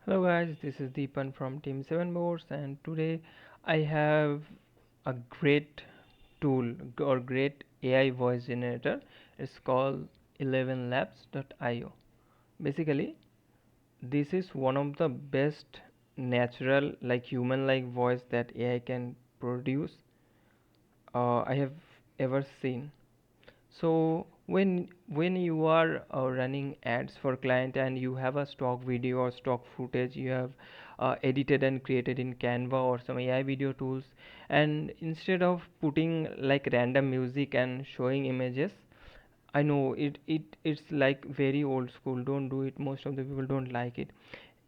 Hello guys, this is Deepan from Team 7 Boards, and today I have a great tool or great AI voice generator. It's called 11labs.io. Basically, this is one of the best natural like human like voice that AI can produce I have ever seen. So when you are running ads for client and you have a stock video or stock footage you have edited and created in Canva or some AI video tools, and instead of putting like random music and showing images, I know it's like very old school. Don't do it. Most of the people don't like it.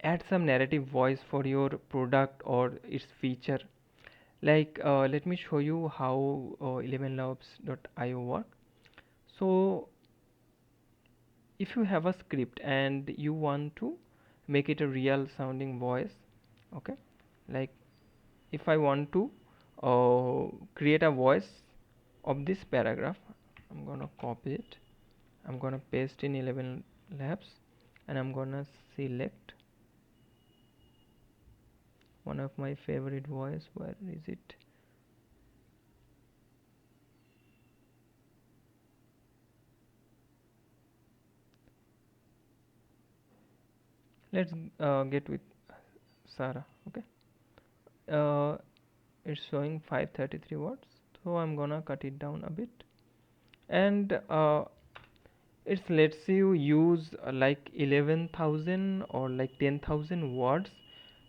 Add some narrative voice for your product or its feature. Like let me show you how 11labs.io work. So if you have a script and you want to make it a real sounding voice, okay, like if I want to create a voice of this paragraph, I'm gonna copy it, I'm gonna paste in 11 labs, and I'm gonna select one of my favorite voice. Where is it? Let's get with Sarah. Okay, uh, it's showing 533 words, so I'm gonna cut it down a bit, and it lets you use like 11,000 or like 10,000 words.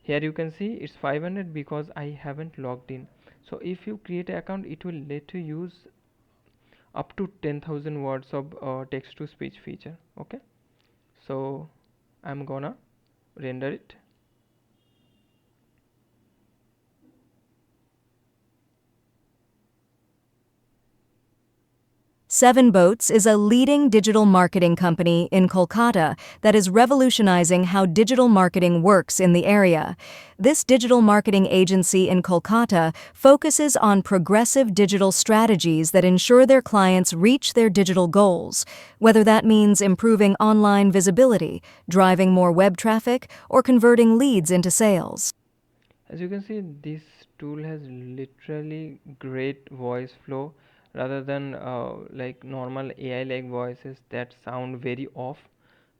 Here you can see it's 500 because I haven't logged in. So if you create an account, it will let you use up to 10,000 words of text to speech feature. Okay, so I'm gonna render it. 7boats is a leading digital marketing company in Kolkata that is revolutionizing how digital marketing works in the area. This digital marketing agency in Kolkata focuses on progressive digital strategies that ensure their clients reach their digital goals, whether that means improving online visibility, driving more web traffic, or converting leads into sales. As you can see, this tool has literally great voice flow rather than like normal AI like voices that sound very off.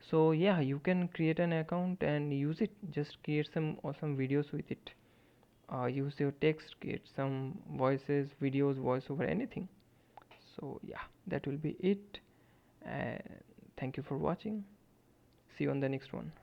So yeah, you can create an account and use it. Just create some awesome videos with it. Use your text, create some voices, videos, voiceover, anything. So yeah, that will be it. And thank you for watching. See you on the next one.